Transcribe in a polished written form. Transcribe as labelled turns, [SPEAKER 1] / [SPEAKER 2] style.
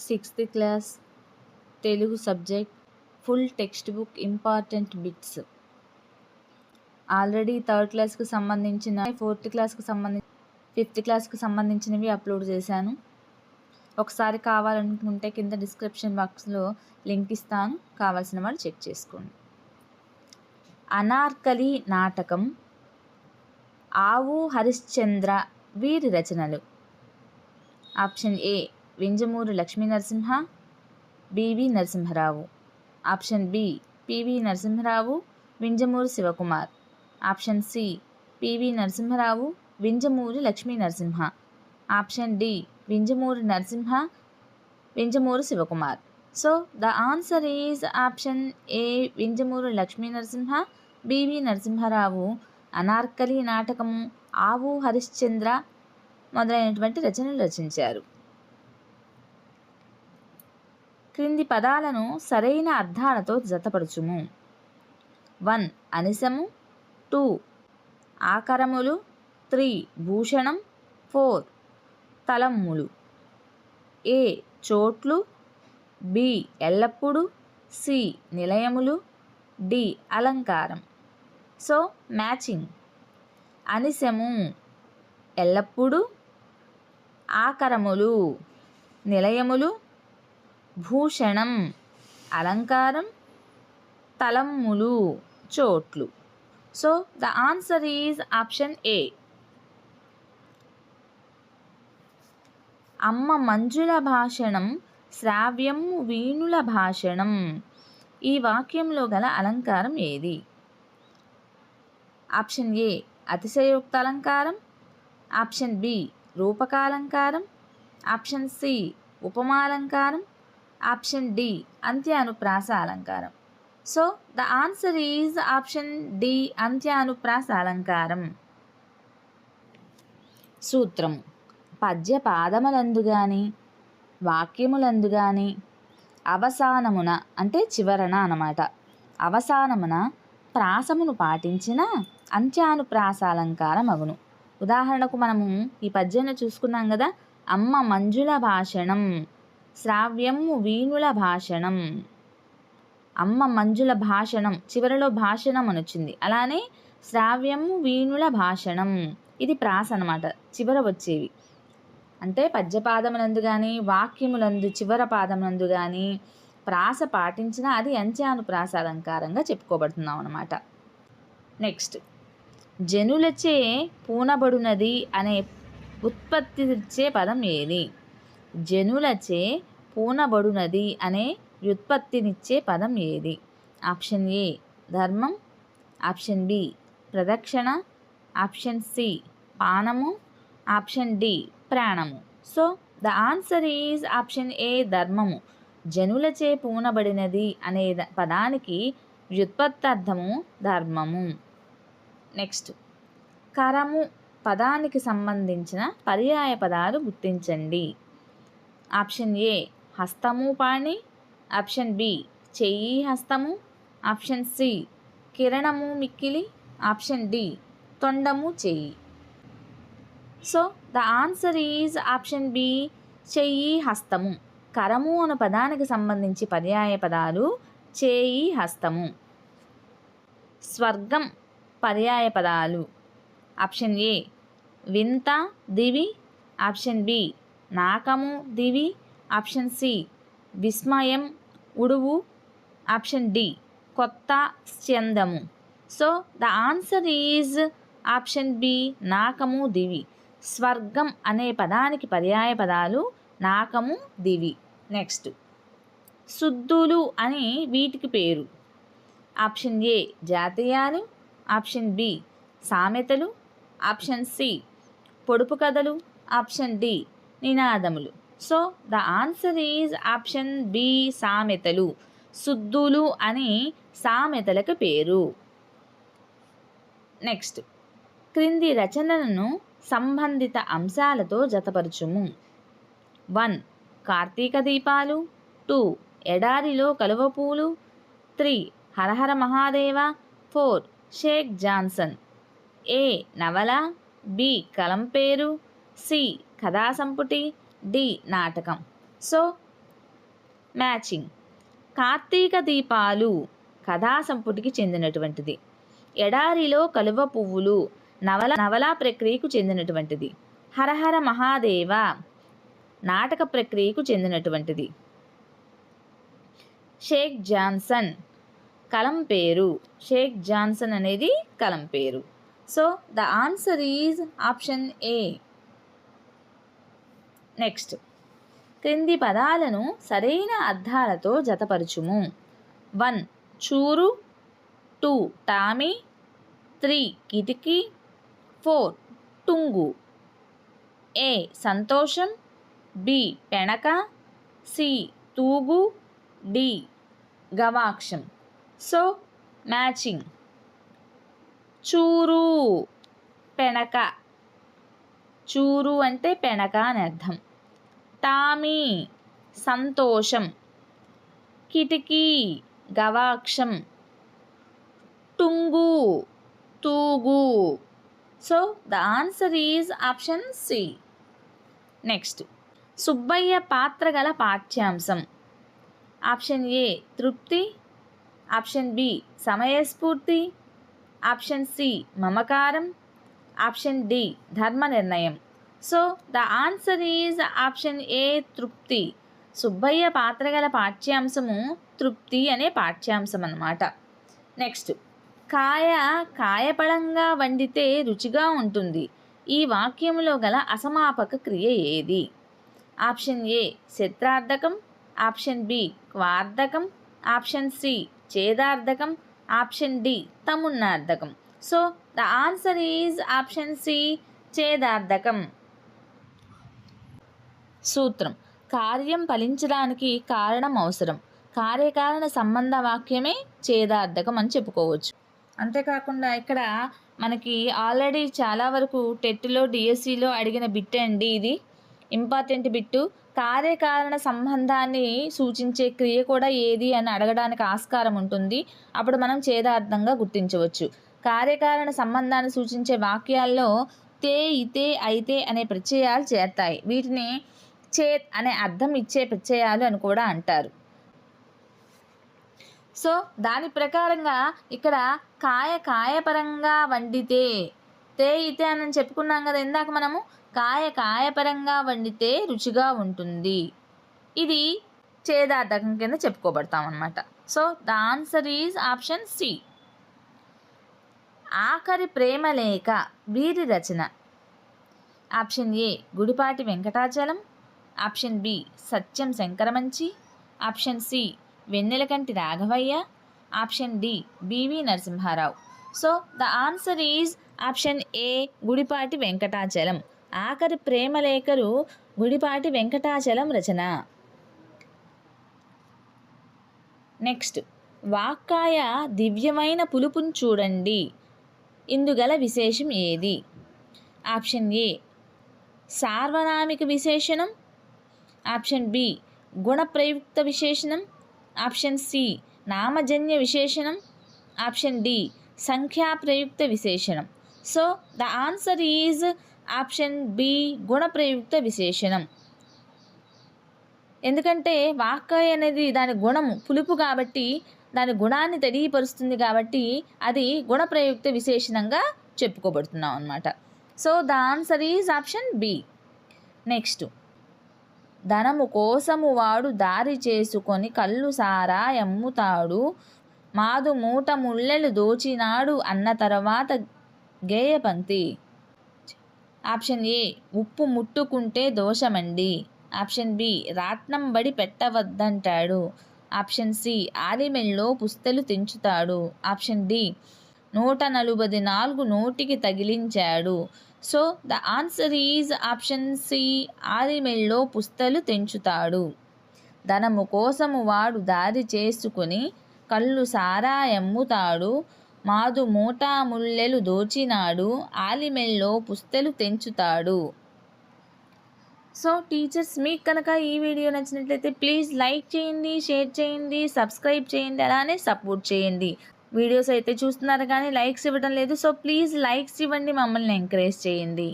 [SPEAKER 1] Sixth class Telugu subject full text book important bits. Already third క్లాస్కి సంబంధించిన, fourth క్లాస్కి సంబంధించి, ఫిఫ్త్ క్లాస్కి సంబంధించినవి అప్లోడ్ చేశాను. ఒకసారి కావాలనుకుంటే కింద డిస్క్రిప్షన్ బాక్స్లో లింక్ ఇస్తాను, కావాల్సిన వాళ్ళు చెక్ చేసుకోండి. అనార్కలి నాటకం ఆవు హరిశ్చంద్ర వీరి రచనలు. Option A Vinjamuri Lakshmi Narasimha, BV Narasimharao. Option B PV Narasimharao, Vinjamuri Shivakumar. Option C PV Narasimharao, Vinjamuri Lakshmi Narasimha. Option D Vinjamuri Narasimha, Vinjamuri Shivakumar. So the answer is option A Vinjamuri Lakshmi Narasimha, BV Narasimharao Anarkali నాటకము, ఆవు హరిశ్చంద్ర మొదలైనటువంటి రచనలు రచించారు. క్రింది పదాలను సరైన అర్థాలతో జతపరచుము. 1 అనిశము, 2 ఆకరములు, 3 భూషణం, 4 తలమ్ములు. ఏ చోట్లు, బి ఎల్లప్పుడు, సి నిలయములు, డి అలంకారం. So matching. అనిశము ఎల్లప్పుడు, ఆకరములు నిలయములు, భూషణం అలంకారం, తలమ్ములు చోట్లు. So the answer is option A. అమ్మ మంజుల భాషణం, శ్రావ్యం వీణుల భాషణం. ఈ వాక్యంలో గల అలంకారం ఏది? ఆప్షన్ ఏ అతిశయోక్త అలంకారం, ఆప్షన్ బి రూపకాలంకారం, ఆప్షన్ సి ఉపమాలంకారం, ఆప్షన్ డి అంత్యానుప్రాస అలంకారం. So the answer is option D అంత్యానుప్రాస అలంకారం. సూత్రము. పద్య పాదములందు గాని వాక్యములందు గాని అవసానమున అంటే చివరన అన్నమాట, అవసానమున ప్రాసమును పాటించిన అంత్యానుప్రాస అలంకారం అగును. ఉదాహరణకు మనము ఈ పద్యాన్ని చూసుకున్నాం కదా, అమ్మ మంజుల భాషణం, శ్రావ్యము వీణుల భాషణం. అమ్మ మంజుల భాషణం చివరిలో భాషణం అని వచ్చింది, అలానే శ్రావ్యము వీణుల భాషణం ఇది ప్రాస అన్నమాట, చివర వచ్చేవి. అంటే పద్యపాదములందు కానీ వాక్యములందు చివర పాదములందు కానీ ప్రాస పాటించిన అది అంత్యానుప్రాస అలంకారంగా చెప్పుకోబడుతున్నాం అన్నమాట. నెక్స్ట్, జనులచే పూనబడునది అనే ఉత్పత్తినిచ్చే పదం ఏది? జనులచే పూనబడునది అనే వ్యుత్పత్తినిచ్చే పదం ఏది? ఆప్షన్ ఏ ధర్మం, ఆప్షన్ బి ప్రదక్షిణ, ఆప్షన్ సి పానము, ఆప్షన్ డి ప్రాణము. So the answer is option ఏ ధర్మము. జనులచే పూనబడినది అనే పదానికి వ్యుత్పత్తార్థము ధర్మము. నెక్స్ట్, కరము పదానికి సంబంధించిన పర్యాయ పదాలు గుర్తించండి. ఆప్షన్ ఏ హస్తము పాణి, ఆప్షన్ బి చెయ్యి హస్తము, ఆప్షన్ సి కిరణము మిక్కిలి, ఆప్షన్ డి తొండము చెయ్యి. So the answer is option B చెయ్యి హస్తము. కరము అనే పదానికి సంబంధించి పర్యాయ పదాలు చేయి హస్తము. స్వర్గం పర్యాయ పదాలు ఆప్షన్ ఏ వింత దివి, ఆప్షన్ బి నాకము దివి, ఆప్షన్ సి విస్మయం ఉడువు, ఆప్షన్ డి కొత్త స్యందము. So the answer is option B నాకము దివి. స్వర్గం అనే పదానికి పర్యాయ పదాలు నాకము దివి. నెక్స్ట్, శుద్ధులు అని వీటికి పేరు. ఆప్షన్ ఏ జాతీయాలు, ఆప్షన్ బి సామెతలు, ఆప్షన్ సి పొడుపు కథలు, ఆప్షన్ డి నినాదములు. So the answer is option B సామెతలు. శుద్ధులు అని సామెతలకు పేరు. నెక్స్ట్, క్రింది రచనలను సంబంధిత అంశాలతో జతపరచుము. 1 కార్తీక దీపాలు, 2 ఎడారిలో కలువ పూలు, 3 హరహర మహాదేవ, 4 షేక్ జాన్సన్. ఏ నవల, బి కలం పేరు, సి కథా సంపుటి, డి నాటకం. So matching. కార్తీక దీపాలు కథా సంపుటికి చెందినటువంటిది. ఎడారిలో కలువ పువ్వులు నవలా ప్రక్రియకు చెందినటువంటిది. హరహర మహాదేవ నాటక ప్రక్రియకు చెందినటువంటిది. షేక్ జాన్సన్ కలం పేరు. షేక్ జాన్సన్ అనేది కలం పేరు. So the answer is option A. Next, క్రింది పదాలను సరైన అర్థాలతో జతపరచుము. 1 చూరు, 2 టామీ, 3 కిటికీ, 4 టుంగు. ఏ సంతోషం, బి పెనక, సి తూగు, డి గవాక్షం. So matching. చూరు పెనక, చూరు అంటే పెనక అని అర్థం. టామీ సంతోషం, కిటికీ గవాక్షం, టుంగు తూగు. So the answer is option C. Next, Subbayya పాత్ర గల పాఠ్యాంశం. ఆప్షన్ ఏ తృప్తి, ఆప్షన్ బి సమయస్ఫూర్తి, ఆప్షన్ సి మమకారం, ఆప్షన్ డి ధర్మ నిర్ణయం. So the answer is option A తృప్తి. సుబ్బయ్య పాత్ర గల పాఠ్యాంశము తృప్తి అనే పాఠ్యాంశం అన్నమాట. నెక్స్ట్, కాయపళంగా వండితే రుచిగా ఉంటుంది. ఈ వాక్యంలో గల అసమాపక క్రియ ఏది? ఆప్షన్ ఏ శత్రార్థకం, ఆప్షన్ బి క్వార్థకం, ఆప్షన్ సి ఛేదార్థకం, ఆప్షన్ డి తమున్నార్థకం. So the answer is option C ఛేదార్థకం. సూత్రం. కార్యం ఫలించడానికి కారణం అవసరం. కార్యకారణ సంబంధ వాక్యమే ఛేదార్థకం అని చెప్పుకోవచ్చు. అంతేకాకుండా ఇక్కడ మనకి ఆల్రెడీ చాలా వరకు టెట్లో డిఎస్సిలో అడిగిన బిట్ అండి. ఇది ఇంపార్టెంట్ బిట్టు. కార్యకారణ సంబంధాన్ని సూచించే క్రియ కూడా ఏది అని అడగడానికి ఆస్కారం ఉంటుంది. అప్పుడు మనం ఛేదార్థంగా గుర్తించవచ్చు. కార్యకారణ సంబంధాన్ని సూచించే వాక్యాల్లో తే, ఇతే, అయితే అనే ప్రత్యయాలు చేరతాయి. వీటిని చేత్ అనే అర్థం ఇచ్చే ప్రత్యయాలు అని కూడా అంటారు. సో దాని ప్రకారంగా ఇక్కడ కాయపరంగా వండితే, తే ఇతే అని చెప్పుకున్నాం కదా ఇందాక మనము. కాయపరంగా వండితే రుచిగా ఉంటుంది. ఇది ఛేదార్థకం కింద చెప్పుకోబడతాం అన్నమాట. So the answer is option C. ఆఖరి ప్రేమలేఖ వీరి రచన. Option A Gudipati Venkatachalam, option B Satyam Sankaramanchi, option C Vennelakanti Raghavayya, option D BV Narasimharao. So the answer is option A Gudipati Venkatachalam. ఆఖరి ప్రేమలేఖలు గుడిపాటి వెంకటాచలం రచన. నెక్స్ట్, వాక్కాయ దివ్యమైన పులుపును చూడండి. ఇందుగల విశేషం ఏది? ఆప్షన్ ఏ సార్వనామిక విశేషణం, ఆప్షన్ బి గుణప్రయుక్త విశేషణం, ఆప్షన్ సి నామజన్య విశేషణం, ఆప్షన్ డి సంఖ్యాప్రయుక్త విశేషణం. So the answer is option B గుణప్రయుక్త విశేషణం. ఎందుకంటే వాక్కాయ అనేది దాని గుణము పులుపు కాబట్టి, దాని గుణాన్ని తెలియపరుస్తుంది కాబట్టి అది గుణప్రయుక్త విశేషణంగా చెప్పుకోబడుతున్నాం అన్నమాట. So the answer is option B. Next, ధనము కోసము వాడు దారి చేసుకొని కళ్ళు సారా ఎమ్ముతాడు, మాదు మూట ముళ్ళెలు దోచినాడు అన్న తర్వాత గేయ పంక్తి. ఆప్షన్ ఏ ఉప్పు ముట్టుకుంటే దోషమండి, ఆప్షన్ బి రాట్నం బడి పెట్టవద్దంటాడు, ఆప్షన్ సి ఆలిమెల్లో పుస్తలు తెంచుతాడు, ఆప్షన్ డి 144 నోటికి తగిలించాడు. So the answer is option C ఆలిమెల్లో పుస్తలు తెంచుతాడు. ధనము కోసము వాడు దారి చేసుకుని కళ్ళు సారా ఎమ్ముతాడు, మాదు మూటా ముల్లెలు దోచినాడు, ఆలిమెల్లో పుస్తలు తెంచుతాడు. సో టీచర్స్, మీకు కనుక ఈ వీడియో నచ్చినట్లయితే ప్లీజ్ లైక్ చేయండి, షేర్ చేయండి, సబ్స్క్రైబ్ చేయండి, అలానే సపోర్ట్ చేయండి. వీడియోస్ అయితే చూస్తున్నారు కానీ లైక్స్ ఇవ్వడం లేదు. సో ప్లీజ్ లైక్స్ ఇవ్వండి, మమ్మల్ని ఎంకరేజ్ చేయండి.